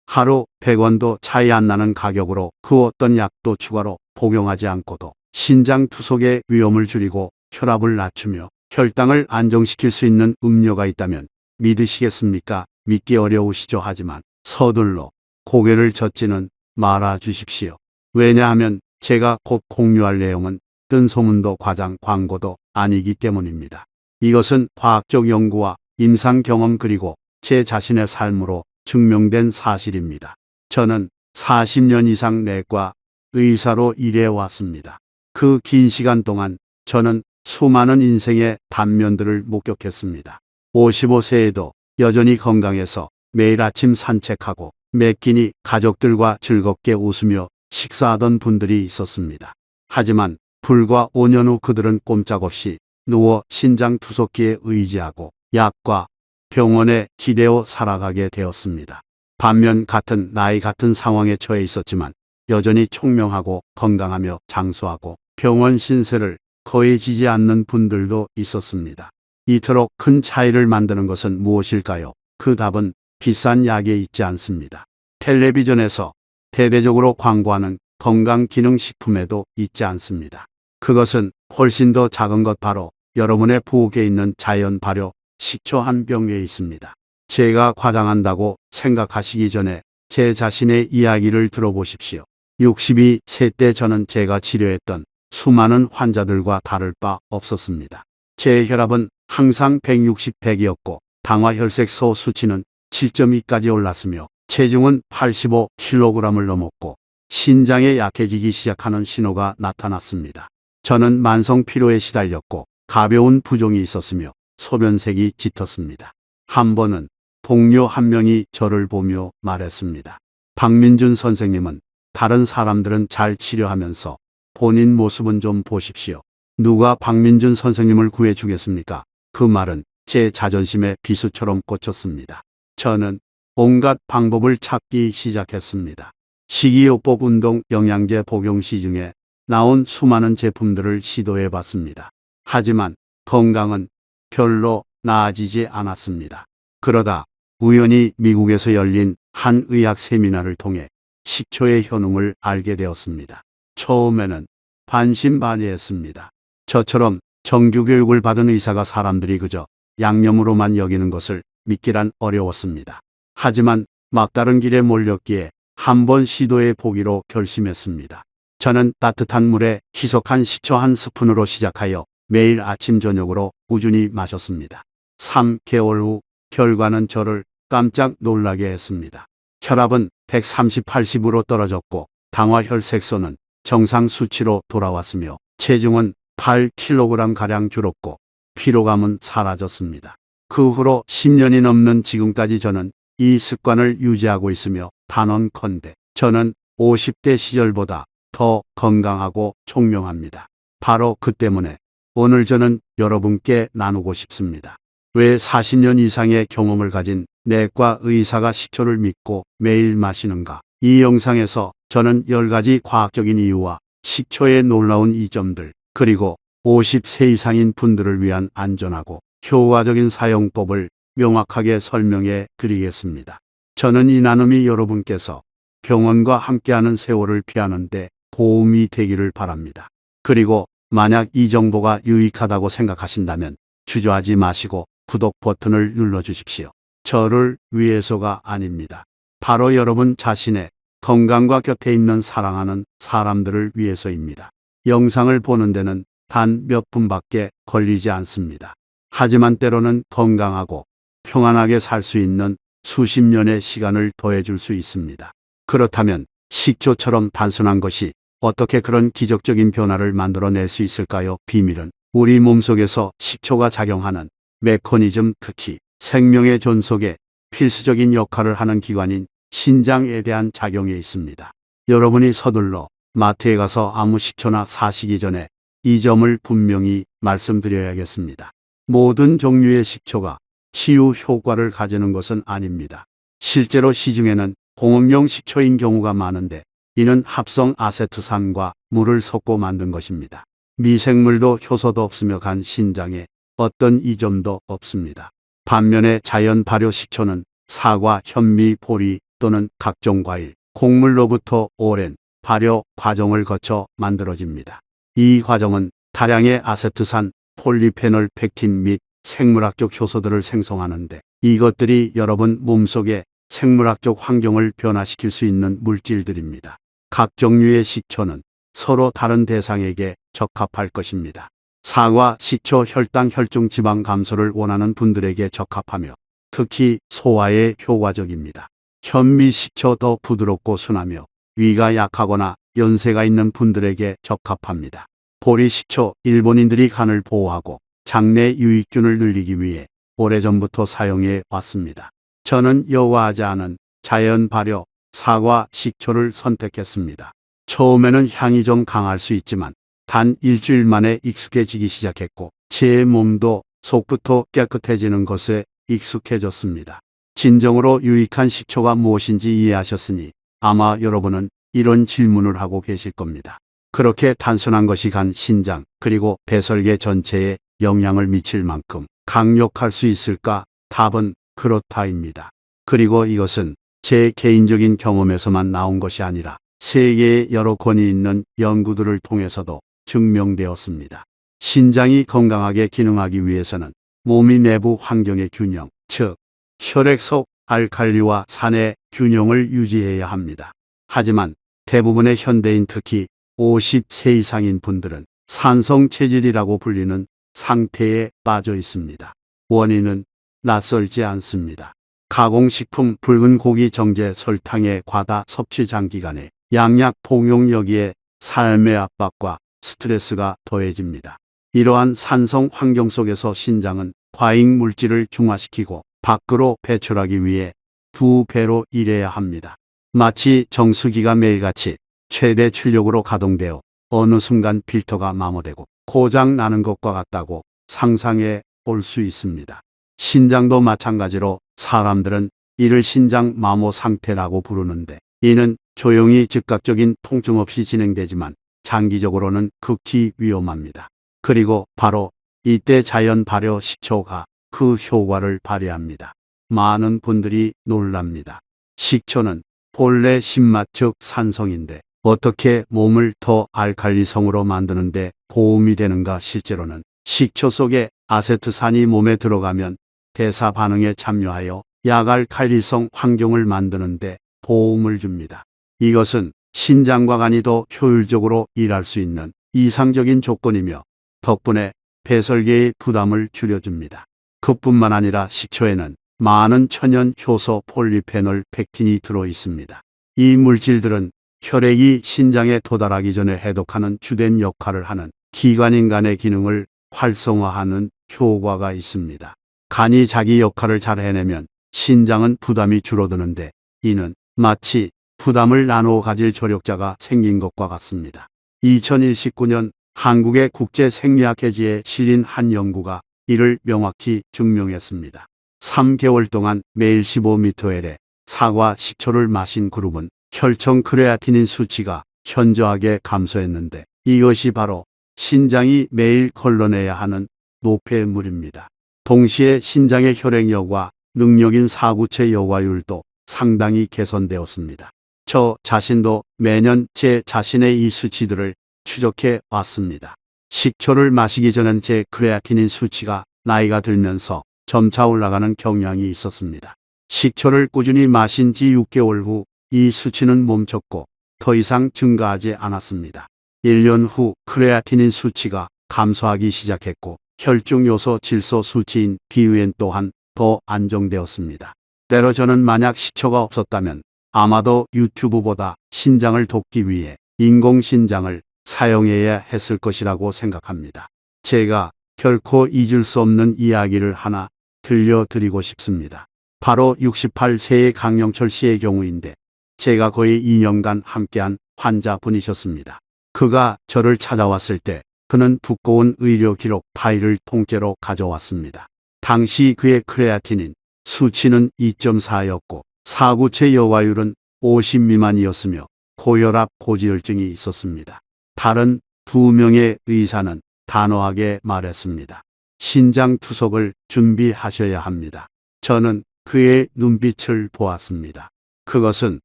하루 100원도 차이 안 나는 가격으로 그 어떤 약도 추가로 복용하지 않고도 신장 투석의 위험을 줄이고 혈압을 낮추며 혈당을 안정시킬 수 있는 음료가 있다면 믿으시겠습니까? 믿기 어려우시죠? 하지만 서둘러 고개를 젓지는 말아 주십시오. 왜냐하면 제가 곧 공유할 내용은 뜬 소문도 과장 광고도 아니기 때문입니다. 이것은 과학적 연구와 임상 경험 그리고 제 자신의 삶으로 증명된 사실입니다. 저는 40년 이상 내과 의사로 일해 왔습니다. 그 긴 시간 동안 저는 수많은 인생의 단면들을 목격했습니다. 55세에도 여전히 건강해서 매일 아침 산책하고 매 끼니 가족들과 즐겁게 웃으며 식사하던 분들이 있었습니다. 하지만 불과 5년 후 그들은 꼼짝없이 누워 신장 투석기에 의지하고 약과 병원에 기대어 살아가게 되었습니다. 반면 같은 나이 같은 상황에 처해 있었지만 여전히 총명하고 건강하며 장수하고 병원 신세를 거의 지지 않는 분들도 있었습니다. 이토록 큰 차이를 만드는 것은 무엇일까요? 그 답은 비싼 약에 있지 않습니다. 텔레비전에서 대대적으로 광고하는 건강기능식품에도 있지 않습니다. 그것은 훨씬 더 작은 것, 바로 여러분의 부엌에 있는 자연 발효 식초 한 병에 있습니다. 제가 과장한다고 생각하시기 전에 제 자신의 이야기를 들어보십시오. 62세 때 저는 제가 치료했던 수많은 환자들과 다를 바 없었습니다. 제 혈압은 항상 160, 100이었고 당화혈색소 수치는 7.2까지 올랐으며 체중은 85kg을 넘었고 신장에 약해지기 시작하는 신호가 나타났습니다. 저는 만성 피로에 시달렸고 가벼운 부종이 있었으며 소변색이 짙었습니다. 한 번은 동료 한 명이 저를 보며 말했습니다. 박민준 선생님은 다른 사람들은 잘 치료하면서 본인 모습은 좀 보십시오. 누가 박민준 선생님을 구해주겠습니까? 그 말은 제 자존심에 비수처럼 꽂혔습니다. 저는 온갖 방법을 찾기 시작했습니다. 식이요법, 운동, 영양제 복용 시중에 나온 수많은 제품들을 시도해 봤습니다. 하지만 건강은 별로 나아지지 않았습니다. 그러다 우연히 미국에서 열린 한 의학 세미나를 통해 식초의 효능을 알게 되었습니다. 처음에는 반신반의했습니다. 저처럼 정규교육을 받은 의사가 사람들이 그저 양념으로만 여기는 것을 믿기란 어려웠습니다. 하지만 막다른 길에 몰렸기에 한번 시도해 보기로 결심했습니다. 저는 따뜻한 물에 희석한 식초 한 스푼으로 시작하여 매일 아침 저녁으로 꾸준히 마셨습니다. 3개월 후 결과는 저를 깜짝 놀라게 했습니다. 혈압은 130, 80으로 떨어졌고 당화혈색소는 정상 수치로 돌아왔으며 체중은 8kg가량 줄었고 피로감은 사라졌습니다. 그 후로 10년이 넘는 지금까지 저는 이 습관을 유지하고 있으며 단언컨대 저는 50대 시절보다 더 건강하고 총명합니다. 바로 그 때문에 오늘 저는 여러분께 나누고 싶습니다. 왜 40년 이상의 경험을 가진 내과 의사가 식초를 믿고 매일 마시는가? 이 영상에서 저는 10가지 과학적인 이유와 식초의 놀라운 이점들, 그리고 50세 이상인 분들을 위한 안전하고 효과적인 사용법을 명확하게 설명해 드리겠습니다. 저는 이 나눔이 여러분께서 병원과 함께하는 세월을 피하는 데 도움이 되기를 바랍니다. 그리고 만약 이 정보가 유익하다고 생각하신다면 주저하지 마시고 구독 버튼을 눌러주십시오. 저를 위해서가 아닙니다. 바로 여러분 자신의 건강과 곁에 있는 사랑하는 사람들을 위해서입니다. 영상을 보는 데는 단 몇 분밖에 걸리지 않습니다. 하지만 때로는 건강하고 평안하게 살 수 있는 수십 년의 시간을 더해줄 수 있습니다. 그렇다면 식초처럼 단순한 것이 어떻게 그런 기적적인 변화를 만들어낼 수 있을까요? 비밀은 우리 몸속에서 식초가 작용하는 메커니즘, 특히 생명의 존속에 필수적인 역할을 하는 기관인 신장에 대한 작용에 있습니다. 여러분이 서둘러 마트에 가서 아무 식초나 사시기 전에 이 점을 분명히 말씀드려야겠습니다. 모든 종류의 식초가 치유 효과를 가지는 것은 아닙니다. 실제로 시중에는 공업용 식초인 경우가 많은데 이는 합성 아세트산과 물을 섞고 만든 것입니다. 미생물도 효소도 없으며 간 신장에 어떤 이점도 없습니다. 반면에 자연 발효 식초는 사과, 현미, 보리, 또는 각종 과일, 곡물로부터 오랜 발효 과정을 거쳐 만들어집니다. 이 과정은 다량의 아세트산, 폴리페놀 펙틴 및 생물학적 효소들을 생성하는데 이것들이 여러분 몸속의 생물학적 환경을 변화시킬 수 있는 물질들입니다. 각 종류의 식초는 서로 다른 대상에게 적합할 것입니다. 사과, 식초, 혈당, 혈중 지방 감소를 원하는 분들에게 적합하며 특히 소화에 효과적입니다. 현미 식초 더 부드럽고 순하며 위가 약하거나 연세가 있는 분들에게 적합합니다. 보리 식초, 일본인들이 간을 보호하고 장내 유익균을 늘리기 위해 오래전부터 사용해 왔습니다. 저는 여과하지 않은 자연 발효 사과 식초를 선택했습니다. 처음에는 향이 좀 강할 수 있지만 단 일주일 만에 익숙해지기 시작했고 제 몸도 속부터 깨끗해지는 것에 익숙해졌습니다. 진정으로 유익한 식초가 무엇인지 이해하셨으니 아마 여러분은 이런 질문을 하고 계실 겁니다. 그렇게 단순한 것이 간, 신장, 그리고 배설계 전체에 영향을 미칠 만큼 강력할 수 있을까? 답은 그렇다입니다. 그리고 이것은 제 개인적인 경험에서만 나온 것이 아니라 세계의 여러 권위 있는 연구들을 통해서도 증명되었습니다. 신장이 건강하게 기능하기 위해서는 몸의 내부 환경의 균형, 즉 혈액 속 알칼리와 산의 균형을 유지해야 합니다. 하지만 대부분의 현대인, 특히 50세 이상인 분들은 산성 체질이라고 불리는 상태에 빠져 있습니다. 원인은 낯설지 않습니다. 가공식품, 붉은 고기, 정제, 설탕의 과다 섭취, 장기간의 양약 복용, 여기에 삶의 압박과 스트레스가 더해집니다. 이러한 산성 환경 속에서 신장은 과잉 물질을 중화시키고 밖으로 배출하기 위해 2배로 일해야 합니다. 마치 정수기가 매일같이 최대 출력으로 가동되어 어느 순간 필터가 마모되고 고장 나는 것과 같다고 상상해 볼 수 있습니다. 신장도 마찬가지로 사람들은 이를 신장 마모 상태라고 부르는데 이는 조용히 즉각적인 통증 없이 진행되지만 장기적으로는 극히 위험합니다. 그리고 바로 이때 자연 발효 식초가 그 효과를 발휘합니다. 많은 분들이 놀랍니다. 식초는 본래 신맛 즉 산성인데 어떻게 몸을 더 알칼리성으로 만드는데 도움이 되는가? 실제로는 식초 속에 아세트산이 몸에 들어가면 대사 반응에 참여하여 약알칼리성 환경을 만드는데 도움을 줍니다. 이것은 신장과 간이 더 효율적으로 일할 수 있는 이상적인 조건이며 덕분에 배설계의 부담을 줄여줍니다. 그뿐만 아니라 식초에는 많은 천연 효소 폴리페놀 펙틴이 들어 있습니다. 이 물질들은 혈액이 신장에 도달하기 전에 해독하는 주된 역할을 하는 기관인 간의 기능을 활성화하는 효과가 있습니다. 간이 자기 역할을 잘 해내면 신장은 부담이 줄어드는데 이는 마치 부담을 나누어 가질 조력자가 생긴 것과 같습니다. 2019년 한국의 국제생리학회지에 실린 한 연구가 이를 명확히 증명했습니다. 3개월 동안 매일 15ml의 사과 식초를 마신 그룹은 혈청 크레아티닌 수치가 현저하게 감소했는데 이것이 바로 신장이 매일 걸러내야 하는 노폐물입니다. 동시에 신장의 혈액력과 능력인 사구체 여과율도 상당히 개선되었습니다. 저 자신도 매년 제 자신의 이 수치들을 추적해 왔습니다. 식초를 마시기 전엔 제 크레아티닌 수치가 나이가 들면서 점차 올라가는 경향이 있었습니다. 식초를 꾸준히 마신 지 6개월 후 이 수치는 멈췄고 더 이상 증가하지 않았습니다. 1년 후 크레아티닌 수치가 감소하기 시작했고 혈중 요소 질소 수치인 BUN 또한 더 안정되었습니다. 때로 저는 만약 식초가 없었다면 아마도 유튜브보다 신장을 돕기 위해 인공신장을 사용해야 했을 것이라고 생각합니다. 제가 결코 잊을 수 없는 이야기를 하나 들려드리고 싶습니다. 바로 68세의 강영철 씨의 경우인데 제가 거의 2년간 함께한 환자분이셨습니다. 그가 저를 찾아왔을 때 그는 두꺼운 의료 기록 파일을 통째로 가져왔습니다. 당시 그의 크레아티닌 수치는 2.4였고 사구체 여과율은 50 미만이었으며 고혈압 고지혈증이 있었습니다. 다른 2명의 의사는 단호하게 말했습니다. 신장 투석을 준비하셔야 합니다. 저는 그의 눈빛을 보았습니다. 그것은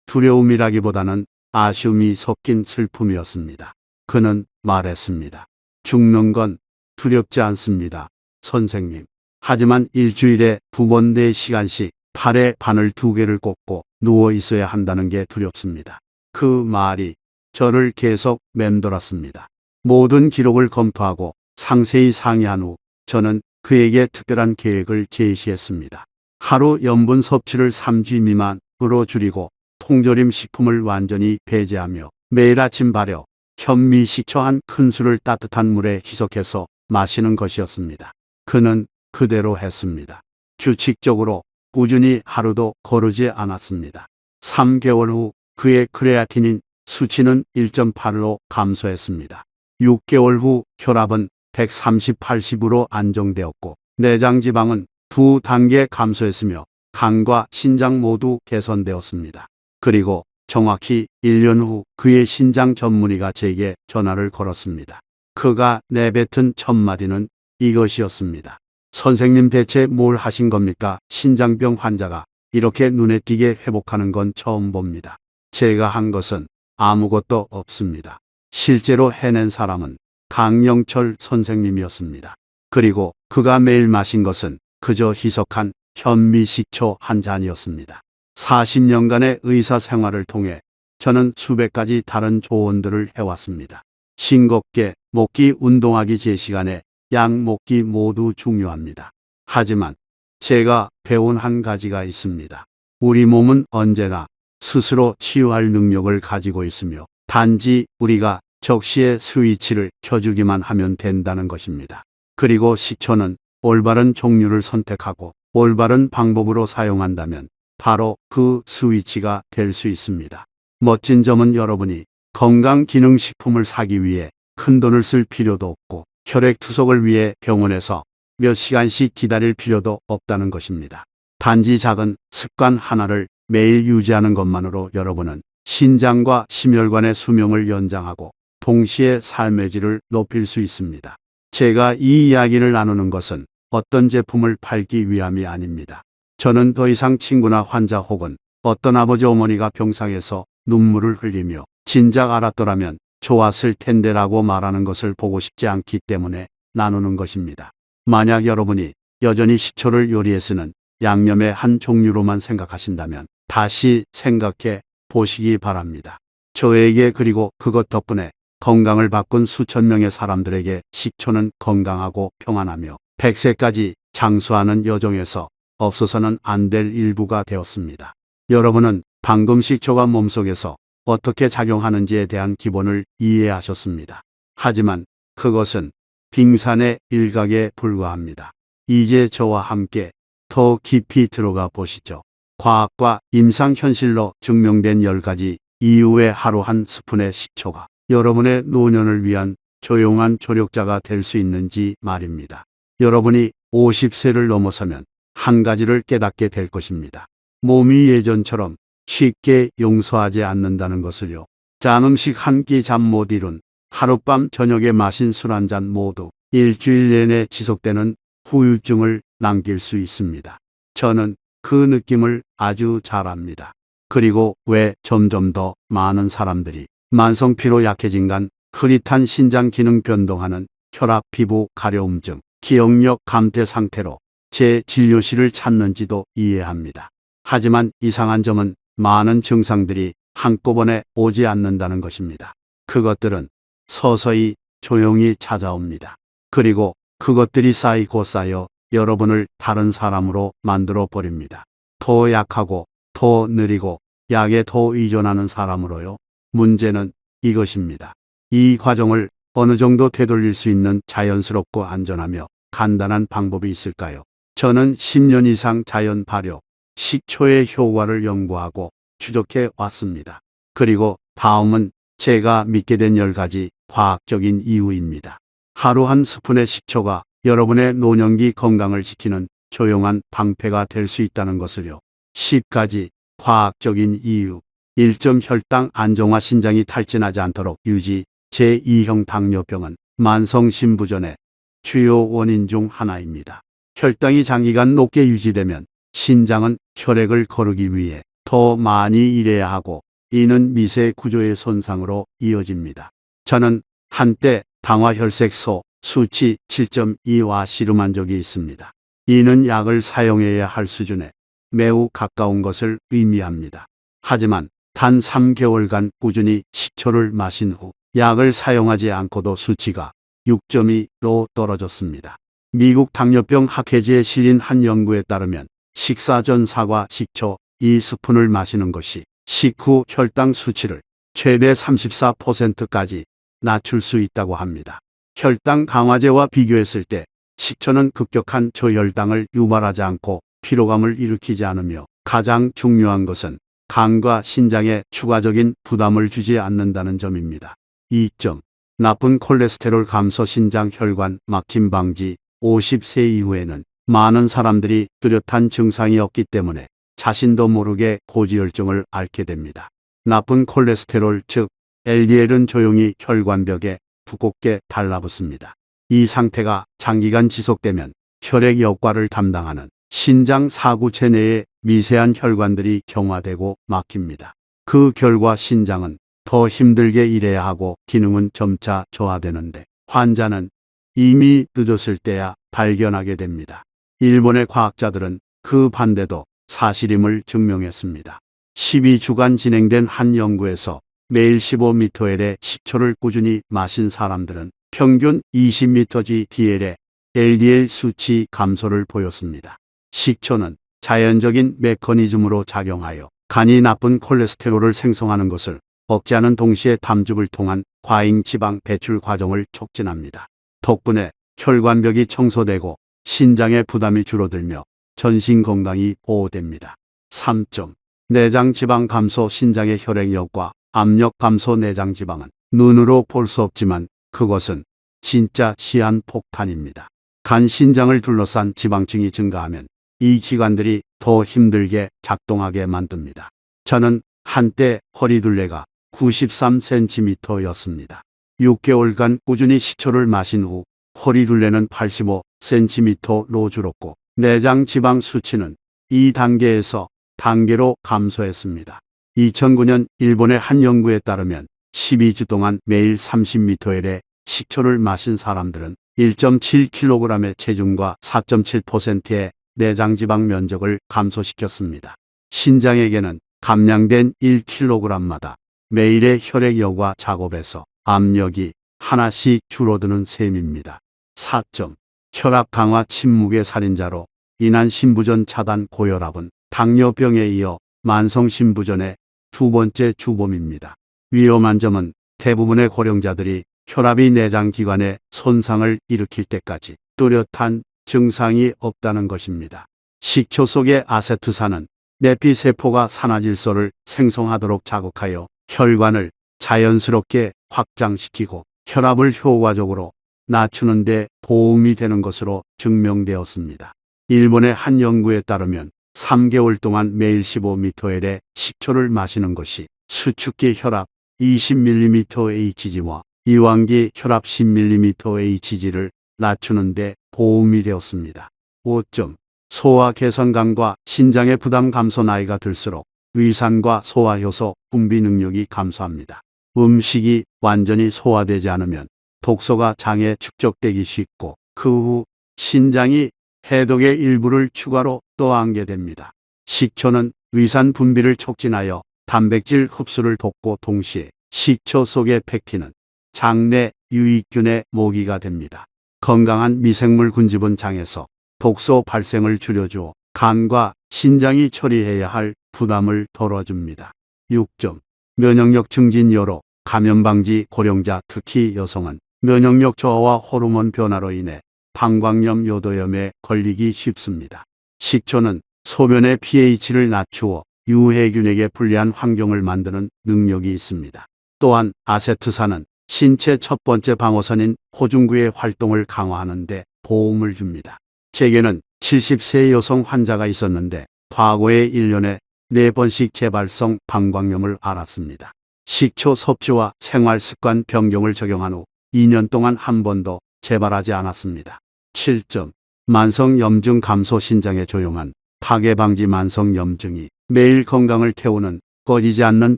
두려움이라기보다는 아쉬움이 섞인 슬픔이었습니다. 그는 말했습니다. 죽는 건 두렵지 않습니다, 선생님. 하지만 일주일에 2번 4시간씩 팔에 바늘 2개를 꽂고 누워 있어야 한다는 게 두렵습니다. 그 말이 저를 계속 맴돌았습니다. 모든 기록을 검토하고 상세히 상의한 후 저는 그에게 특별한 계획을 제시했습니다. 하루 염분 섭취를 3g 미만으로 줄이고 통조림 식품을 완전히 배제하며 매일 아침 발효, 현미식초 한 큰술을 따뜻한 물에 희석해서 마시는 것이었습니다. 그는 그대로 했습니다. 규칙적으로 꾸준히 하루도 거르지 않았습니다. 3개월 후 그의 크레아틴인 수치는 1.8로 감소했습니다. 6개월 후 혈압은 130/80으로 안정되었고 내장 지방은 2단계 감소했으며 간과 신장 모두 개선되었습니다. 그리고 정확히 1년 후 그의 신장 전문의가 제게 전화를 걸었습니다. 그가 내뱉은 첫 마디는 이것이었습니다. 선생님, 대체 뭘 하신 겁니까? 신장병 환자가 이렇게 눈에 띄게 회복하는 건 처음 봅니다. 제가 한 것은 아무것도 없습니다. 실제로 해낸 사람은 강영철 선생님이었습니다. 그리고 그가 매일 마신 것은 그저 희석한 현미식초 한 잔이었습니다. 40년간의 의사 생활을 통해 저는 수백 가지 다른 조언들을 해왔습니다. 싱겁게 먹기, 운동하기, 제 시간에 약 먹기 모두 중요합니다. 하지만 제가 배운 한 가지가 있습니다. 우리 몸은 언제나 스스로 치유할 능력을 가지고 있으며 단지 우리가 적시에 스위치를 켜주기만 하면 된다는 것입니다. 그리고 식초는 올바른 종류를 선택하고 올바른 방법으로 사용한다면 바로 그 스위치가 될 수 있습니다. 멋진 점은 여러분이 건강기능식품을 사기 위해 큰돈을 쓸 필요도 없고 혈액투석을 위해 병원에서 몇 시간씩 기다릴 필요도 없다는 것입니다. 단지 작은 습관 하나를 매일 유지하는 것만으로 여러분은 신장과 심혈관의 수명을 연장하고 동시에 삶의 질을 높일 수 있습니다. 제가 이 이야기를 나누는 것은 어떤 제품을 팔기 위함이 아닙니다. 저는 더 이상 친구나 환자 혹은 어떤 아버지 어머니가 병상에서 눈물을 흘리며 진작 알았더라면 좋았을 텐데라고 말하는 것을 보고 싶지 않기 때문에 나누는 것입니다. 만약 여러분이 여전히 식초를 요리에 쓰는 양념의 한 종류로만 생각하신다면 다시 생각해 보시기 바랍니다. 저에게 그리고 그것 덕분에 건강을 바꾼 수천 명의 사람들에게 식초는 건강하고 평안하며 100세까지 장수하는 여정에서 없어서는 안 될 일부가 되었습니다. 여러분은 방금 식초가 몸속에서 어떻게 작용하는지에 대한 기본을 이해하셨습니다. 하지만 그것은 빙산의 일각에 불과합니다. 이제 저와 함께 더 깊이 들어가 보시죠. 과학과 임상현실로 증명된 10가지 이유의 하루 한 스푼의 식초가 여러분의 노년을 위한 조용한 조력자가 될 수 있는지 말입니다. 여러분이 50세를 넘어서면 한 가지를 깨닫게 될 것입니다. 몸이 예전처럼 쉽게 용서하지 않는다는 것을요. 짠 음식 한 끼, 잠 못 이룬 하룻밤, 저녁에 마신 술 한 잔 모두 일주일 내내 지속되는 후유증을 남길 수 있습니다. 저는 그 느낌을 아주 잘 압니다. 그리고 왜 점점 더 많은 사람들이 만성피로, 약해진 간, 흐릿한 신장 기능 변동하는 혈압, 피부 가려움증, 기억력 감퇴 상태로 제 진료실을 찾는지도 이해합니다. 하지만 이상한 점은 많은 증상들이 한꺼번에 오지 않는다는 것입니다. 그것들은 서서히 조용히 찾아옵니다. 그리고 그것들이 쌓이고 쌓여 여러분을 다른 사람으로 만들어 버립니다. 더 약하고 더 느리고 약에 더 의존하는 사람으로요. 문제는 이것입니다. 이 과정을 어느 정도 되돌릴 수 있는 자연스럽고 안전하며 간단한 방법이 있을까요? 저는 10년 이상 자연 발효, 식초의 효과를 연구하고 추적해 왔습니다. 그리고 다음은 제가 믿게 된 10가지 과학적인 이유입니다. 하루 한 스푼의 식초가 여러분의 노년기 건강을 지키는 조용한 방패가 될 수 있다는 것을요. 10가지 과학적인 이유. 1점 혈당 안정화, 신장이 탈진하지 않도록 유지. 제2형 당뇨병은 만성심부전의 주요 원인 중 하나입니다. 혈당이 장기간 높게 유지되면 신장은 혈액을 거르기 위해 더 많이 일해야 하고 이는 미세 구조의 손상으로 이어집니다. 저는 한때 당화혈색소 수치 7.2와 씨름한 적이 있습니다. 이는 약을 사용해야 할 수준에 매우 가까운 것을 의미합니다. 하지만 단 3개월간 꾸준히 식초를 마신 후 약을 사용하지 않고도 수치가 6.2로 떨어졌습니다. 미국 당뇨병 학회지에 실린 한 연구에 따르면 식사 전 사과 식초 2스푼을 마시는 것이 식후 혈당 수치를 최대 34%까지 낮출 수 있다고 합니다. 혈당 강화제와 비교했을 때 식초는 급격한 저혈당을 유발하지 않고 피로감을 일으키지 않으며 가장 중요한 것은 간과 신장에 추가적인 부담을 주지 않는다는 점입니다. 2점. 나쁜 콜레스테롤 감소 신장 혈관 막힘 방지 50세 이후에는 많은 사람들이 뚜렷한 증상이 없기 때문에 자신도 모르게 고지혈증을 앓게 됩니다. 나쁜 콜레스테롤 즉 LDL은 조용히 혈관벽에 두껍게 달라붙습니다. 이 상태가 장기간 지속되면 혈액 역할을 담당하는 신장 사구체 내의 미세한 혈관들이 경화되고 막힙니다. 그 결과 신장은 더 힘들게 일해야 하고 기능은 점차 저하되는데 환자는 이미 늦었을 때야 발견하게 됩니다. 일본의 과학자들은 그 반대도 사실임을 증명했습니다. 12주간 진행된 한 연구에서 매일 15ml의 식초를 꾸준히 마신 사람들은 평균 20mg/dl의 LDL 수치 감소를 보였습니다. 식초는 자연적인 메커니즘으로 작용하여 간이 나쁜 콜레스테롤을 생성하는 것을 억제하는 동시에 담즙을 통한 과잉 지방 배출 과정을 촉진합니다. 덕분에 혈관벽이 청소되고 신장의 부담이 줄어들며 전신 건강이 보호됩니다. 3점. 내장 지방 감소 신장의 혈액력과 압력 감소 내장 지방은 눈으로 볼 수 없지만 그것은 진짜 시한 폭탄입니다. 간 신장을 둘러싼 지방층이 증가하면 이 기관들이 더 힘들게 작동하게 만듭니다. 저는 한때 허리둘레가 93cm였습니다. 6개월간 꾸준히 식초를 마신 후 허리둘레는 85cm로 줄었고 내장 지방 수치는 2단계에서 단계로 감소했습니다. 2009년 일본의 한 연구에 따르면 12주 동안 매일 30ml의 식초를 마신 사람들은 1.7kg의 체중과 4.7%의 내장지방 면적을 감소시켰습니다. 신장에게는 감량된 1kg마다 매일의 혈액 여과 작업에서 압력이 하나씩 줄어드는 셈입니다. 4점. 혈압 강화 침묵의 살인자로 인한 신부전 차단 고혈압은 당뇨병에 이어 만성신부전의 두 번째 주범입니다. 위험한 점은 대부분의 고령자들이 혈압이 내장기관에 손상을 일으킬 때까지 뚜렷한 증상이 없다는 것입니다. 식초 속의 아세트산은 내피세포가 산화질소를 생성하도록 자극하여 혈관을 자연스럽게 확장시키고 혈압을 효과적으로 낮추는 데 도움이 되는 것으로 증명되었습니다. 일본의 한 연구에 따르면 3개월 동안 매일 15ml의 식초를 마시는 것이 수축기 혈압 20mmHg와 이완기 혈압 10mmHg를 낮추는 데 도움이 되었습니다. 5점. 소화 개선감과 신장의 부담 감소. 나이가 들수록 위산과 소화효소 분비 능력이 감소합니다. 음식이 완전히 소화되지 않으면 독소가 장에 축적되기 쉽고 그 후 신장이 해독의 일부를 추가로 떠안게 됩니다. 식초는 위산 분비를 촉진하여 단백질 흡수를 돕고 동시에 식초 속의 펙틴은 장내 유익균의 모기가 됩니다. 건강한 미생물 군집은 장에서 독소 발생을 줄여주어 간과 신장이 처리해야 할 부담을 덜어줍니다. 6점. 면역력 증진 여로 감염 방지. 고령자 특히 여성은 면역력 저하와 호르몬 변화로 인해 방광염 요도염에 걸리기 쉽습니다. 식초는 소변의 pH를 낮추어 유해균에게 불리한 환경을 만드는 능력이 있습니다. 또한 아세트산은 신체 첫 번째 방어선인 호중구의 활동을 강화하는 데 도움을 줍니다. 제게는 70세 여성 환자가 있었는데 과거에 1년에 4번씩 재발성 방광염을 앓았습니다. 식초 섭취와 생활습관 변경을 적용한 후 2년 동안 한 번도 재발하지 않았습니다. 7점. 만성염증 감소. 신장에 조용한 파괴 방지. 만성염증이 매일 건강을 태우는 꺼지지 않는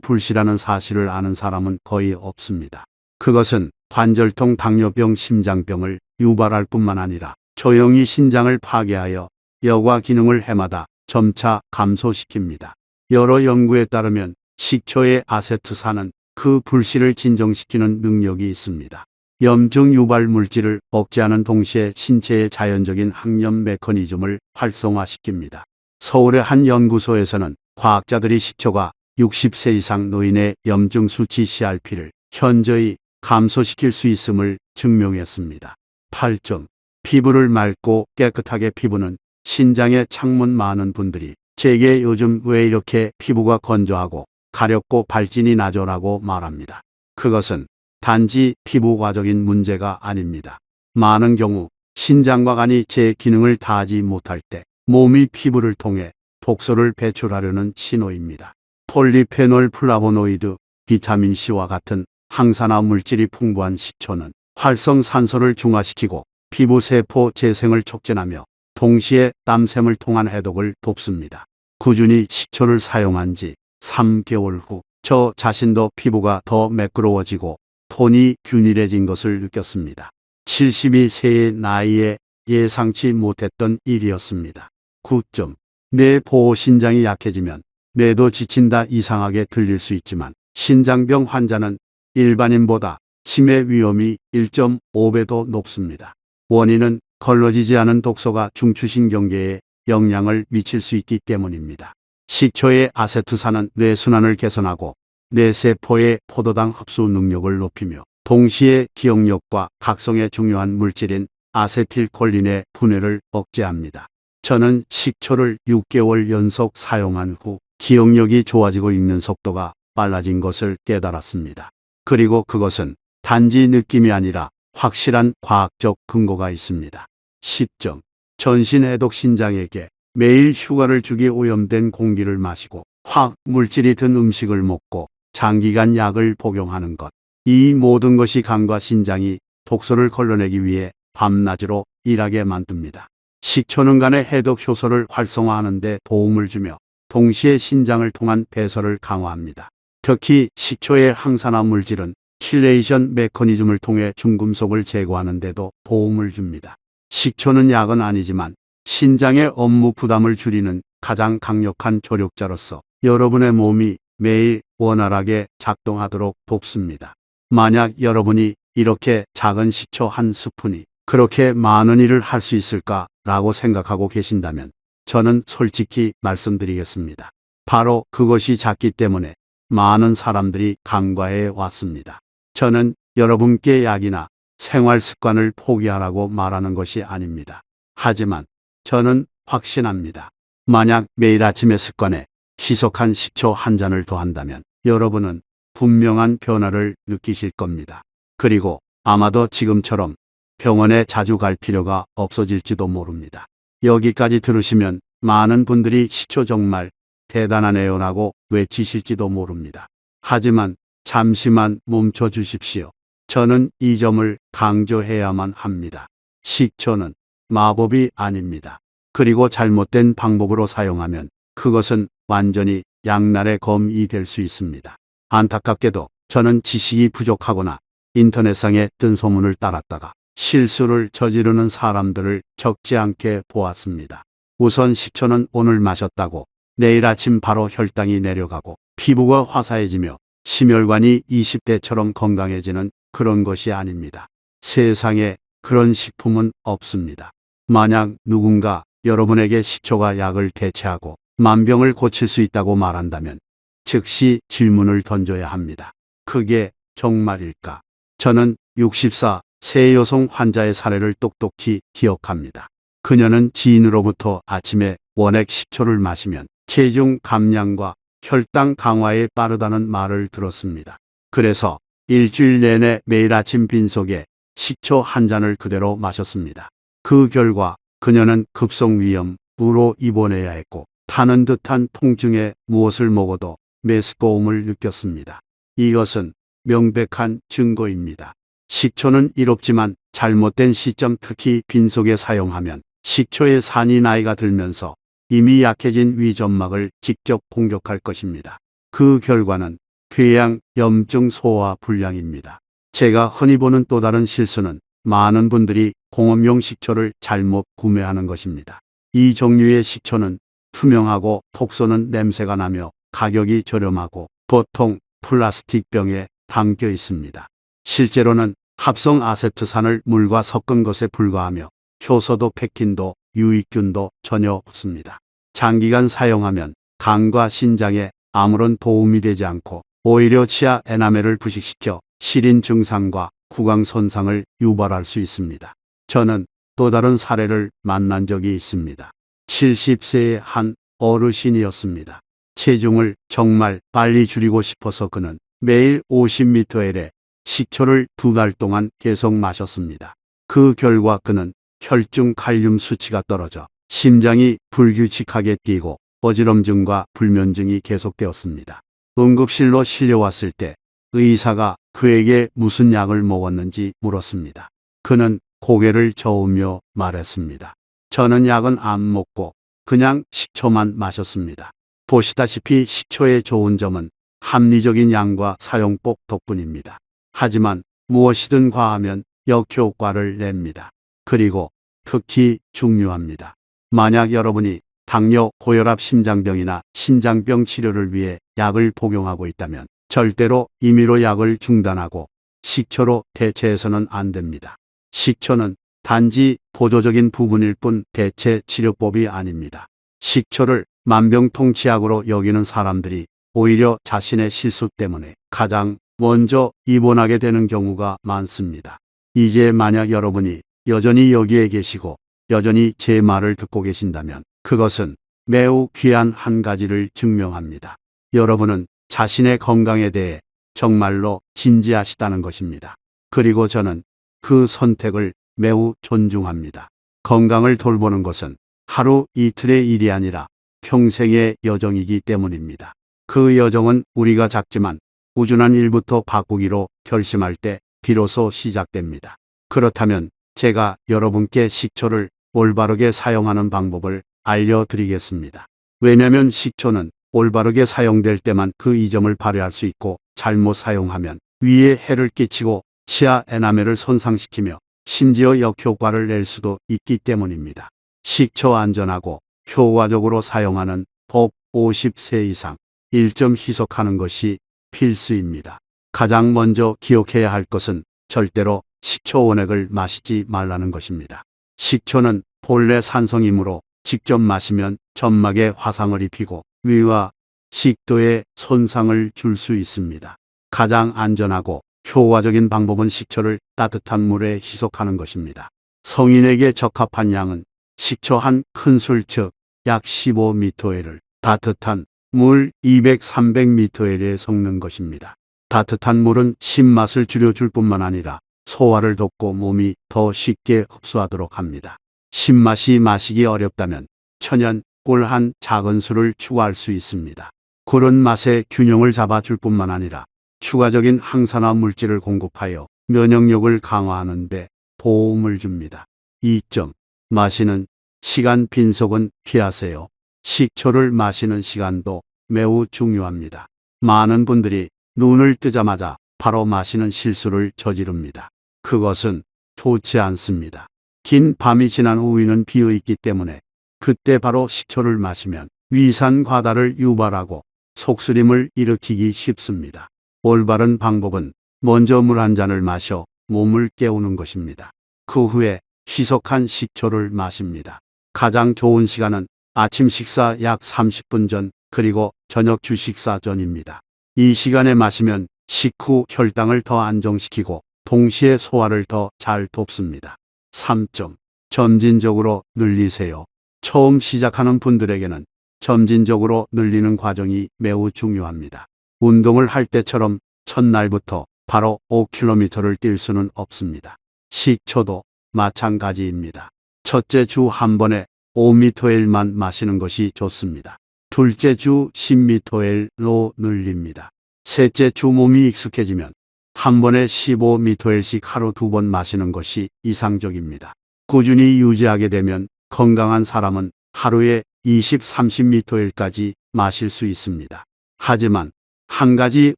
불씨라는 사실을 아는 사람은 거의 없습니다. 그것은 관절통, 당뇨병, 심장병을 유발할 뿐만 아니라 조용히 신장을 파괴하여 여과 기능을 해마다 점차 감소시킵니다. 여러 연구에 따르면 식초의 아세트산은 그 불씨를 진정시키는 능력이 있습니다. 염증 유발 물질을 억제하는 동시에 신체의 자연적인 항염 메커니즘을 활성화시킵니다. 서울의 한 연구소에서는 과학자들이 식초가 60세 이상 노인의 염증 수치 CRP를 현저히 감소시킬 수 있음을 증명했습니다. 8점. 피부를 맑고 깨끗하게. 피부는 신장의 창문. 많은 분들이 제게 요즘 왜 이렇게 피부가 건조하고 가렵고 발진이 나죠라고 말합니다. 그것은 단지 피부과적인 문제가 아닙니다. 많은 경우 신장과 간이 제 기능을 다하지 못할 때 몸이 피부를 통해 독소를 배출하려는 신호입니다. 폴리페놀, 플라보노이드, 비타민C와 같은 항산화 물질이 풍부한 식초는 활성산소를 중화시키고 피부 세포 재생을 촉진하며 동시에 땀샘을 통한 해독을 돕습니다. 꾸준히 식초를 사용한 지 3개월 후 저 자신도 피부가 더 매끄러워지고 톤이 균일해진 것을 느꼈습니다. 72세의 나이에 예상치 못했던 일이었습니다. 9점. 뇌 보호. 신장이 약해지면 뇌도 지친다. 이상하게 들릴 수 있지만 신장병 환자는 일반인보다 치매 위험이 1.5배도 높습니다. 원인은 걸러지지 않은 독소가 중추신경계에 영향을 미칠 수 있기 때문입니다. 식초의 아세트산은 뇌순환을 개선하고 뇌세포의 포도당 흡수 능력을 높이며 동시에 기억력과 각성에 중요한 물질인 아세틸콜린의 분해를 억제합니다. 저는 식초를 6개월 연속 사용한 후 기억력이 좋아지고 읽는 속도가 빨라진 것을 깨달았습니다. 그리고 그것은 단지 느낌이 아니라 확실한 과학적 근거가 있습니다. 10점. 전신 해독. 신장에게 매일 휴가를 주기. 오염된 공기를 마시고 화학 물질이 든 음식을 먹고 장기간 약을 복용하는 것. 이 모든 것이 간과 신장이 독소를 걸러내기 위해 밤낮으로 일하게 만듭니다. 식초는 간의 해독 효소를 활성화하는 데 도움을 주며 동시에 신장을 통한 배설을 강화합니다. 특히 식초의 항산화 물질은 킬레이션 메커니즘을 통해 중금속을 제거하는 데도 도움을 줍니다. 식초는 약은 아니지만 신장의 업무 부담을 줄이는 가장 강력한 조력자로서 여러분의 몸이 매일 원활하게 작동하도록 돕습니다. 만약 여러분이 이렇게 작은 식초 한 스푼이 그렇게 많은 일을 할 수 있을까라고 생각하고 계신다면 저는 솔직히 말씀드리겠습니다. 바로 그것이 작기 때문에 많은 사람들이 간과해 왔습니다. 저는 여러분께 약이나 생활 습관을 포기하라고 말하는 것이 아닙니다. 하지만 저는 확신합니다. 만약 매일 아침의 습관에 희석한 식초 한 잔을 더한다면 여러분은 분명한 변화를 느끼실 겁니다. 그리고 아마도 지금처럼 병원에 자주 갈 필요가 없어질지도 모릅니다. 여기까지 들으시면 많은 분들이 식초 정말 대단하네요라고 외치실지도 모릅니다. 하지만 잠시만 멈춰 주십시오. 저는 이 점을 강조해야만 합니다. 식초는 마법이 아닙니다. 그리고 잘못된 방법으로 사용하면 그것은 완전히 양날의 검이 될 수 있습니다. 안타깝게도 저는 지식이 부족하거나 인터넷상에 뜬 소문을 따랐다가 실수를 저지르는 사람들을 적지 않게 보았습니다. 우선 식초는 오늘 마셨다고 내일 아침 바로 혈당이 내려가고 피부가 화사해지며 심혈관이 20대처럼 건강해지는 그런 것이 아닙니다. 세상에 그런 식품은 없습니다. 만약 누군가 여러분에게 식초가 약을 대체하고 만병을 고칠 수 있다고 말한다면 즉시 질문을 던져야 합니다. 그게 정말일까? 저는 64세 여성 환자의 사례를 똑똑히 기억합니다. 그녀는 지인으로부터 아침에 원액 식초를 마시면 체중 감량과 혈당 강화에 빠르다는 말을 들었습니다. 그래서 일주일 내내 매일 아침 빈속에 식초 한 잔을 그대로 마셨습니다. 그 결과 그녀는 급성위염으로 입원해야 했고 타는 듯한 통증에 무엇을 먹어도 메스꺼움을 느꼈습니다. 이것은 명백한 증거입니다. 식초는 이롭지만 잘못된 시점, 특히 빈속에 사용하면 식초의 산이 나이가 들면서 이미 약해진 위점막을 직접 공격할 것입니다. 그 결과는 궤양, 염증, 소화 불량입니다. 제가 흔히 보는 또 다른 실수는 많은 분들이 공업용 식초를 잘못 구매하는 것입니다. 이 종류의 식초는 투명하고 톡 쏘는 냄새가 나며 가격이 저렴하고 보통 플라스틱 병에 담겨 있습니다. 실제로는 합성 아세트산을 물과 섞은 것에 불과하며 효소도 펙틴도 유익균도 전혀 없습니다. 장기간 사용하면 간과 신장에 아무런 도움이 되지 않고 오히려 치아 에나멜을 부식시켜 시린 증상과 구강 손상을 유발할 수 있습니다. 저는 또 다른 사례를 만난 적이 있습니다. 70세의 한 어르신이었습니다. 체중을 정말 빨리 줄이고 싶어서 그는 매일 50ml의 식초를 2달 동안 계속 마셨습니다. 그 결과 그는 혈중 칼륨 수치가 떨어져 심장이 불규칙하게 뛰고 어지럼증과 불면증이 계속되었습니다. 응급실로 실려왔을 때 의사가 그에게 무슨 약을 먹었는지 물었습니다. 그는 고개를 저으며 말했습니다. 저는 약은 안 먹고 그냥 식초만 마셨습니다. 보시다시피 식초의 좋은 점은 합리적인 양과 사용법 덕분입니다. 하지만 무엇이든 과하면 역효과를 냅니다. 그리고 특히 중요합니다. 만약 여러분이 당뇨, 고혈압, 심장병이나 신장병 치료를 위해 약을 복용하고 있다면 절대로 임의로 약을 중단하고 식초로 대체해서는 안 됩니다. 식초는 단지 보조적인 부분일 뿐 대체 치료법이 아닙니다. 식초를 만병통치약으로 여기는 사람들이 오히려 자신의 실수 때문에 가장 먼저 입원하게 되는 경우가 많습니다. 이제 만약 여러분이 여전히 여기에 계시고 여전히 제 말을 듣고 계신다면 그것은 매우 귀한 한 가지를 증명합니다. 여러분은 자신의 건강에 대해 정말로 진지하시다는 것입니다. 그리고 저는 그 선택을 매우 존중합니다. 건강을 돌보는 것은 하루 이틀의 일이 아니라 평생의 여정이기 때문입니다. 그 여정은 우리가 작지만 꾸준한 일부터 바꾸기로 결심할 때 비로소 시작됩니다. 그렇다면 제가 여러분께 식초를 올바르게 사용하는 방법을 알려드리겠습니다. 왜냐하면 식초는 올바르게 사용될 때만 그 이점을 발휘할 수 있고 잘못 사용하면 위에 해를 끼치고 치아 에나멜을 손상시키며 심지어 역효과를 낼 수도 있기 때문입니다. 식초 안전하고 효과적으로 사용하는 법 50세 이상 1점 희석하는 것이 필수입니다. 가장 먼저 기억해야 할 것은 절대로 식초 원액을 마시지 말라는 것입니다. 식초는 본래 산성이므로 직접 마시면 점막에 화상을 입히고 위와 식도에 손상을 줄 수 있습니다. 가장 안전하고 효과적인 방법은 식초를 따뜻한 물에 희석하는 것입니다. 성인에게 적합한 양은 식초 한 큰술 즉 약 15ml를 따뜻한 물 200-300ml에 섞는 것입니다. 따뜻한 물은 신맛을 줄여줄 뿐만 아니라 소화를 돕고 몸이 더 쉽게 흡수하도록 합니다. 신맛이 마시기 어렵다면 천연 꿀 한 작은 술을 추가할 수 있습니다. 꿀은 맛의 균형을 잡아줄 뿐만 아니라 추가적인 항산화 물질을 공급하여 면역력을 강화하는 데 도움을 줍니다. 2점. 마시는 시간 빈속은 피하세요. 식초를 마시는 시간도 매우 중요합니다. 많은 분들이 눈을 뜨자마자 바로 마시는 실수를 저지릅니다. 그것은 좋지 않습니다. 긴 밤이 지난 후에는 비어있기 때문에 그때 바로 식초를 마시면 위산 과다를 유발하고 속쓰림을 일으키기 쉽습니다. 올바른 방법은 먼저 물 한 잔을 마셔 몸을 깨우는 것입니다. 그 후에 희석한 식초를 마십니다. 가장 좋은 시간은 아침 식사 약 30분 전 그리고 저녁 주식사 전입니다. 이 시간에 마시면 식후 혈당을 더 안정시키고 동시에 소화를 더 잘 돕습니다. 3점. 점진적으로 늘리세요. 처음 시작하는 분들에게는 점진적으로 늘리는 과정이 매우 중요합니다. 운동을 할 때처럼 첫날부터 바로 5km를 뛸 수는 없습니다. 식초도 마찬가지입니다. 첫째 주 한 번에 5ml만 마시는 것이 좋습니다. 둘째 주 10ml로 늘립니다. 셋째 주 몸이 익숙해지면 한 번에 15ml씩 하루 2번 마시는 것이 이상적입니다. 꾸준히 유지하게 되면 건강한 사람은 하루에 20, 30ml까지 마실 수 있습니다. 하지만 한 가지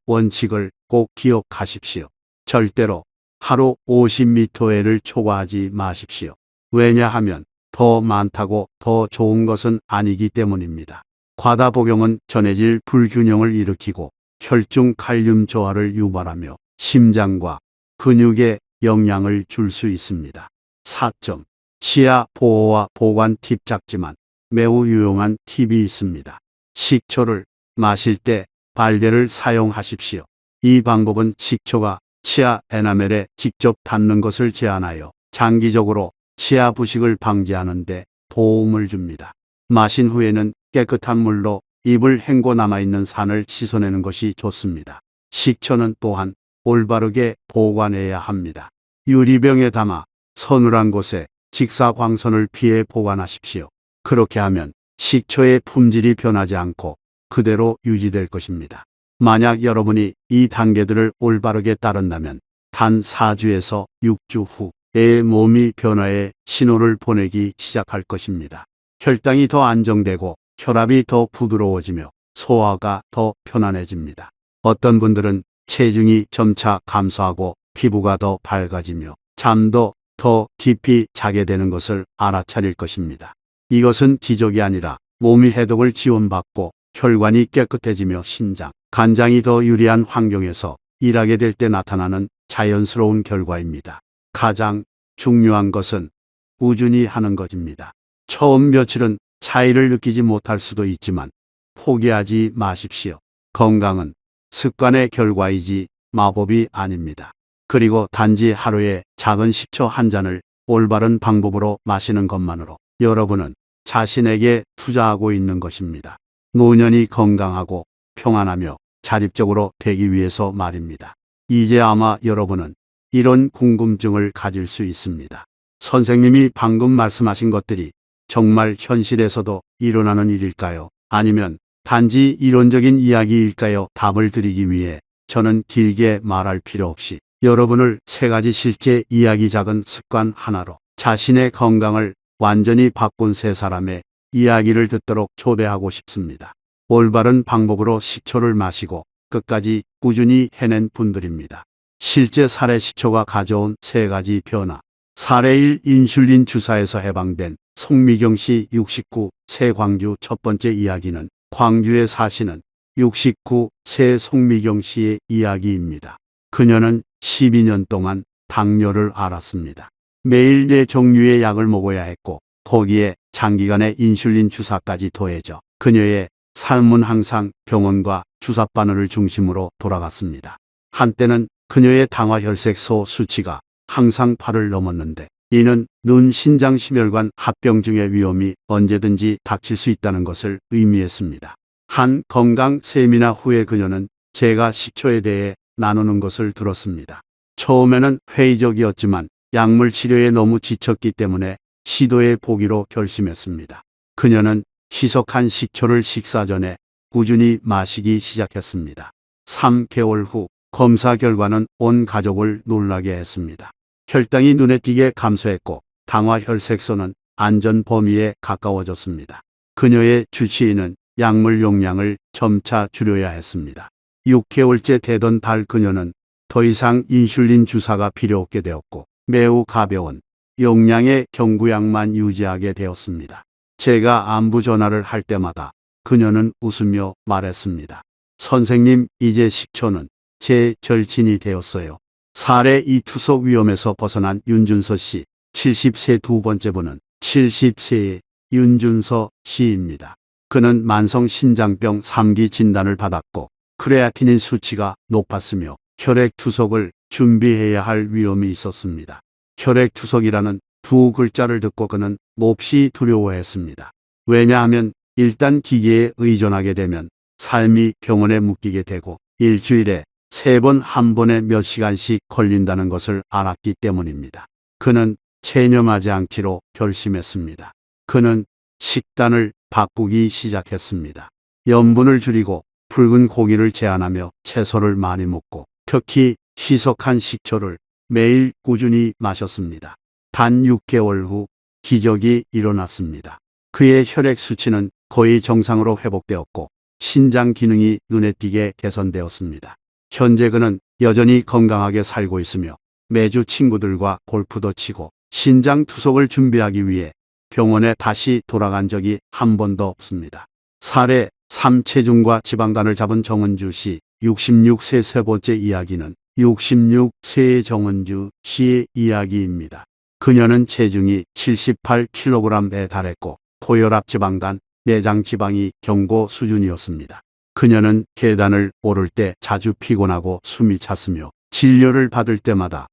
원칙을 꼭 기억하십시오. 절대로 하루 50ml를 초과하지 마십시오. 왜냐하면 더 많다고 더 좋은 것은 아니기 때문입니다. 과다 복용은 전해질 불균형을 일으키고 혈중 칼륨 저하를 유발하며 심장과 근육에 영향을 줄 수 있습니다. 4점. 치아 보호와 보관 팁 작지만 매우 유용한 팁이 있습니다. 식초를 마실 때 발대를 사용하십시오. 이 방법은 식초가 치아 에나멜에 직접 닿는 것을 제한하여 장기적으로 치아 부식을 방지하는 데 도움을 줍니다. 마신 후에는 깨끗한 물로 입을 헹궈 남아있는 산을 씻어내는 것이 좋습니다. 식초는 또한 올바르게 보관해야 합니다. 유리병에 담아 서늘한 곳에 직사광선을 피해 보관하십시오. 그렇게 하면 식초의 품질이 변하지 않고 그대로 유지될 것입니다. 만약 여러분이 이 단계들을 올바르게 따른다면 단 4주에서 6주 후에 몸이 변화의 신호를 보내기 시작할 것입니다. 혈당이 더 안정되고 혈압이 더 부드러워지며 소화가 더 편안해집니다. 어떤 분들은 체중이 점차 감소하고 피부가 더 밝아지며 잠도 더 깊이 자게 되는 것을 알아차릴 것입니다. 이것은 기적이 아니라 몸이 해독을 지원받고 혈관이 깨끗해지며 신장, 간장이 더 유리한 환경에서 일하게 될 때 나타나는 자연스러운 결과입니다. 가장 중요한 것은 꾸준히 하는 것입니다. 처음 며칠은 차이를 느끼지 못할 수도 있지만 포기하지 마십시오. 건강은 습관의 결과이지 마법이 아닙니다. 그리고 단지 하루에 작은 식초 한 잔을 올바른 방법으로 마시는 것만으로 여러분은 자신에게 투자하고 있는 것입니다. 노년이 건강하고 평안하며 자립적으로 되기 위해서 말입니다. 이제 아마 여러분은 이런 궁금증을 가질 수 있습니다. 선생님이 방금 말씀하신 것들이 정말 현실에서도 일어나는 일일까요? 아니면 단지 이론적인 이야기일까요? 답을 드리기 위해 저는 길게 말할 필요 없이 여러분을 3가지 실제 이야기 작은 습관 하나로 자신의 건강을 완전히 바꾼 3사람의 이야기를 듣도록 초대하고 싶습니다. 올바른 방법으로 식초를 마시고 끝까지 꾸준히 해낸 분들입니다. 실제 사례 식초가 가져온 3가지 변화. 사례 1. 인슐린 주사에서 해방된 송미경 씨 69세 광주. 첫 번째 이야기는 광주에 사시는 69세 송미경 씨의 이야기입니다. 그녀는 12년 동안 당뇨를 앓았습니다. 매일 4종류의 약을 먹어야 했고 거기에 장기간의 인슐린 주사까지 더해져 그녀의 삶은 항상 병원과 주사바늘을 중심으로 돌아갔습니다. 한때는 그녀의 당화혈색소 수치가 항상 8을 넘었는데 이는 눈 신장심혈관 합병증의 위험이 언제든지 닥칠 수 있다는 것을 의미했습니다. 한 건강 세미나 후에 그녀는 제가 식초에 대해 나누는 것을 들었습니다. 처음에는 회의적이었지만 약물 치료에 너무 지쳤기 때문에 시도해 보기로 결심했습니다. 그녀는 희석한 식초를 식사 전에 꾸준히 마시기 시작했습니다. 3개월 후 검사 결과는 온 가족을 놀라게 했습니다. 혈당이 눈에 띄게 감소했고 당화혈색소는 안전 범위에 가까워졌습니다. 그녀의 주치의는 약물 용량을 점차 줄여야 했습니다. 6개월째 되던 달 그녀는 더 이상 인슐린 주사가 필요 없게 되었고 매우 가벼운 용량의 경구약만 유지하게 되었습니다. 제가 안부 전화를 할 때마다 그녀는 웃으며 말했습니다. 선생님, 이제 식초는 제 절친이 되었어요. 사례 2. 투석 위험에서 벗어난 윤준서 씨. 70세. 두 번째 분은 70세의 윤준서 씨입니다. 그는 만성 신장병 3기 진단을 받았고 크레아티닌 수치가 높았으며 혈액투석을 준비해야 할 위험이 있었습니다. 혈액투석이라는 2 글자를 듣고 그는 몹시 두려워했습니다. 왜냐하면 일단 기계에 의존하게 되면 삶이 병원에 묶이게 되고 일주일에 3번 한 번에 몇 시간씩 걸린다는 것을 알았기 때문입니다. 그는 체념하지 않기로 결심했습니다. 그는 식단을 바꾸기 시작했습니다. 염분을 줄이고 붉은 고기를 제한하며 채소를 많이 먹고 특히 희석한 식초를 매일 꾸준히 마셨습니다. 단 6개월 후 기적이 일어났습니다. 그의 혈액 수치는 거의 정상으로 회복되었고 신장 기능이 눈에 띄게 개선되었습니다. 현재 그는 여전히 건강하게 살고 있으며 매주 친구들과 골프도 치고 신장 투석을 준비하기 위해 병원에 다시 돌아간 적이 한 번도 없습니다. 사례 3. 체중과 지방간을 잡은 정은주 씨. 66세 세 번째 이야기는 66세의 정은주 씨의 이야기입니다. 그녀는 체중이 78kg에 달했고 고혈압, 지방간, 내장 지방이 경고 수준이었습니다. 그녀는 계단을 오를 때 자주 피곤하고 숨이 찼으며 진료를 받을 때마다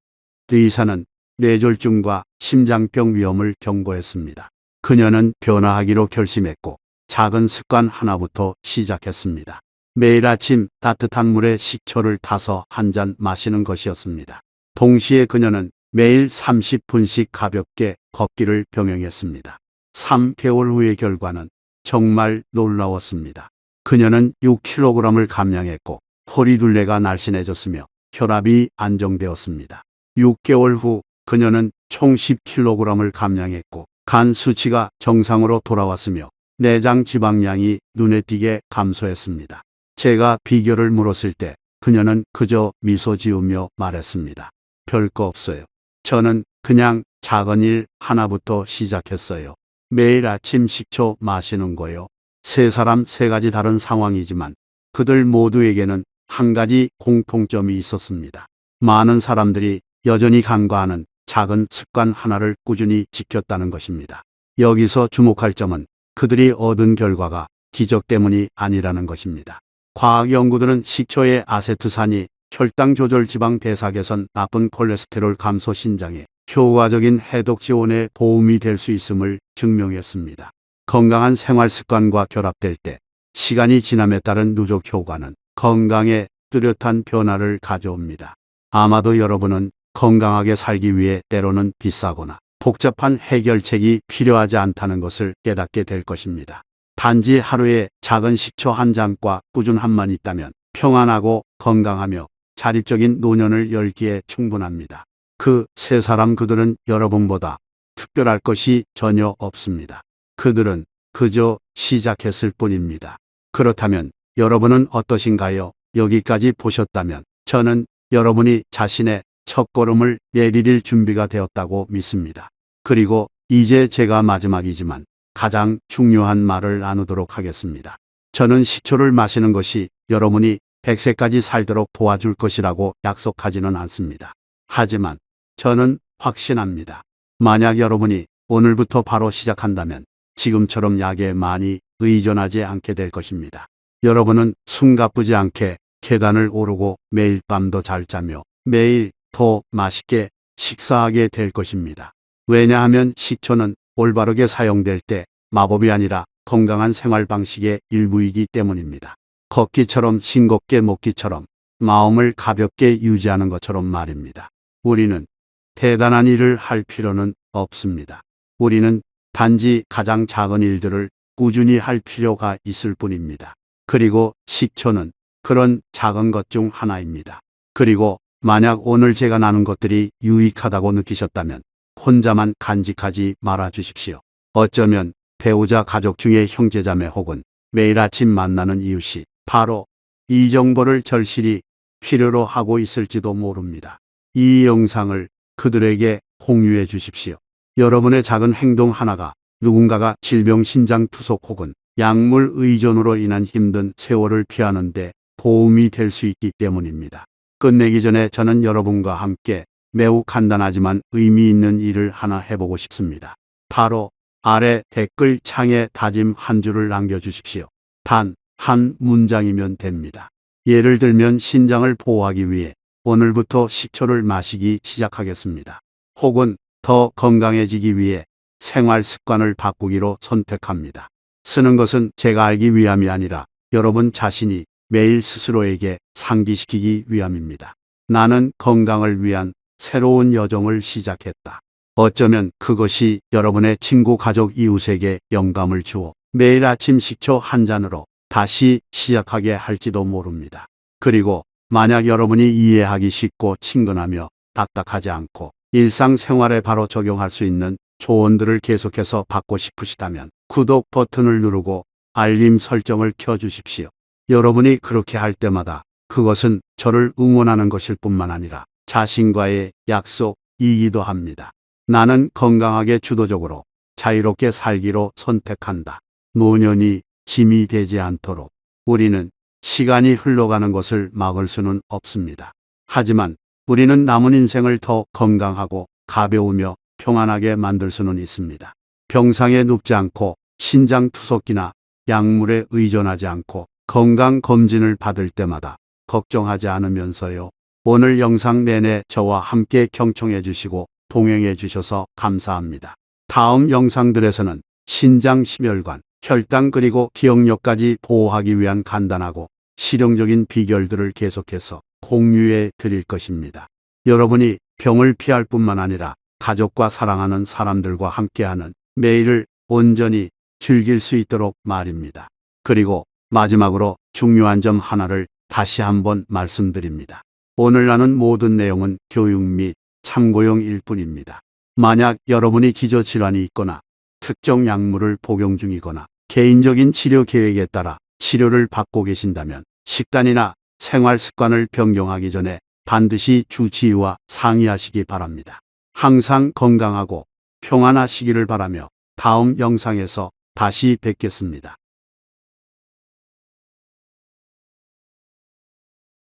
의사는 뇌졸중과 심장병 위험을 경고했습니다. 그녀는 변화하기로 결심했고 작은 습관 하나부터 시작했습니다. 매일 아침 따뜻한 물에 식초를 타서 한 잔 마시는 것이었습니다. 동시에 그녀는 매일 30분씩 가볍게 걷기를 병행했습니다. 3개월 후의 결과는 정말 놀라웠습니다. 그녀는 6kg을 감량했고 허리둘레가 날씬해졌으며 혈압이 안정되었습니다. 6개월 후 그녀는 총 10kg을 감량했고 간 수치가 정상으로 돌아왔으며 내장 지방량이 눈에 띄게 감소했습니다. 제가 비결을 물었을 때 그녀는 그저 미소 지으며 말했습니다. 별거 없어요. 저는 그냥 작은 일 하나부터 시작했어요. 매일 아침 식초 마시는 거요. 세 사람 세 가지 다른 상황이지만 그들 모두에게는 한 가지 공통점이 있었습니다. 많은 사람들이 여전히 간과하는 작은 습관 하나를 꾸준히 지켰다는 것입니다. 여기서 주목할 점은 그들이 얻은 결과가 기적 때문이 아니라는 것입니다. 과학 연구들은 식초의 아세트산이 혈당 조절, 지방 대사 개선, 나쁜 콜레스테롤 감소, 신장에 효과적인 해독 지원에 도움이 될 수 있음을 증명했습니다. 건강한 생활 습관과 결합될 때 시간이 지남에 따른 누적 효과는 건강에 뚜렷한 변화를 가져옵니다. 아마도 여러분은 건강하게 살기 위해 때로는 비싸거나 복잡한 해결책이 필요하지 않다는 것을 깨닫게 될 것입니다. 단지 하루에 작은 식초 한 잔과 꾸준함만 있다면 평안하고 건강하며 자립적인 노년을 열기에 충분합니다. 그 세 사람, 그들은 여러분보다 특별할 것이 전혀 없습니다. 그들은 그저 시작했을 뿐입니다. 그렇다면 여러분은 어떠신가요? 여기까지 보셨다면 저는 여러분이 자신의 첫걸음을 내디딜 준비가 되었다고 믿습니다. 그리고 이제 제가 마지막이지만 가장 중요한 말을 나누도록 하겠습니다. 저는 식초를 마시는 것이 여러분이 100세까지 살도록 도와줄 것이라고 약속하지는 않습니다. 하지만 저는 확신합니다. 만약 여러분이 오늘부터 바로 시작한다면 지금처럼 약에 많이 의존하지 않게 될 것입니다. 여러분은 숨가쁘지 않게 계단을 오르고 매일 밤도 잘 자며 매일 더 맛있게 식사하게 될 것입니다. 왜냐하면 식초는 올바르게 사용될 때 마법이 아니라 건강한 생활 방식의 일부이기 때문입니다. 걷기처럼, 싱겁게 먹기처럼, 마음을 가볍게 유지하는 것처럼 말입니다. 우리는 대단한 일을 할 필요는 없습니다. 우리는 단지 가장 작은 일들을 꾸준히 할 필요가 있을 뿐입니다. 그리고 식초는 그런 작은 것 중 하나입니다. 그리고 만약 오늘 제가 나눈 것들이 유익하다고 느끼셨다면 혼자만 간직하지 말아 주십시오. 어쩌면 배우자, 가족 중에 형제자매 혹은 매일 아침 만나는 이웃이 바로 이 정보를 절실히 필요로 하고 있을지도 모릅니다. 이 영상을 그들에게 공유해 주십시오. 여러분의 작은 행동 하나가 누군가가 질병, 신장 투석 혹은 약물 의존으로 인한 힘든 세월을 피하는 데 도움이 될 수 있기 때문입니다. 끝내기 전에 저는 여러분과 함께 매우 간단하지만 의미 있는 일을 하나 해보고 싶습니다. 바로 아래 댓글 창에 다짐 한 줄을 남겨주십시오. 단 한 문장이면 됩니다. 예를 들면 신장을 보호하기 위해 오늘부터 식초를 마시기 시작하겠습니다. 혹은 더 건강해지기 위해 생활 습관을 바꾸기로 선택합니다. 쓰는 것은 제가 알기 위함이 아니라 여러분 자신이 매일 스스로에게 상기시키기 위함입니다. 나는 건강을 위한 새로운 여정을 시작했다. 어쩌면 그것이 여러분의 친구, 가족, 이웃에게 영감을 주어 매일 아침 식초 한 잔으로 다시 시작하게 할지도 모릅니다. 그리고 만약 여러분이 이해하기 쉽고 친근하며 딱딱하지 않고 일상생활에 바로 적용할 수 있는 조언들을 계속해서 받고 싶으시다면 구독 버튼을 누르고 알림 설정을 켜주십시오. 여러분이 그렇게 할 때마다 그것은 저를 응원하는 것일 뿐만 아니라 자신과의 약속이기도 합니다. 나는 건강하게 주도적으로 자유롭게 살기로 선택한다. 노년이 짐이 되지 않도록 우리는 시간이 흘러가는 것을 막을 수는 없습니다. 하지만 우리는 남은 인생을 더 건강하고 가벼우며 평안하게 만들 수는 있습니다. 병상에 눕지 않고 신장투석기나 약물에 의존하지 않고 건강검진을 받을 때마다 걱정하지 않으면서요. 오늘 영상 내내 저와 함께 경청해 주시고 동행해 주셔서 감사합니다. 다음 영상들에서는 신장 심혈관, 혈당 그리고 기억력까지 보호하기 위한 간단하고 실용적인 비결들을 계속해서 공유해 드릴 것입니다. 여러분이 병을 피할 뿐만 아니라 가족과 사랑하는 사람들과 함께하는 매일을 온전히 즐길 수 있도록 말입니다. 그리고 마지막으로 중요한 점 하나를 다시 한번 말씀드립니다. 오늘 나눈 모든 내용은 교육 및 참고용일 뿐입니다. 만약 여러분이 기저질환이 있거나 특정 약물을 복용 중이거나 개인적인 치료 계획에 따라 치료를 받고 계신다면 식단이나 생활 습관을 변경하기 전에 반드시 주치의와 상의하시기 바랍니다. 항상 건강하고 평안하시기를 바라며 다음 영상에서 다시 뵙겠습니다.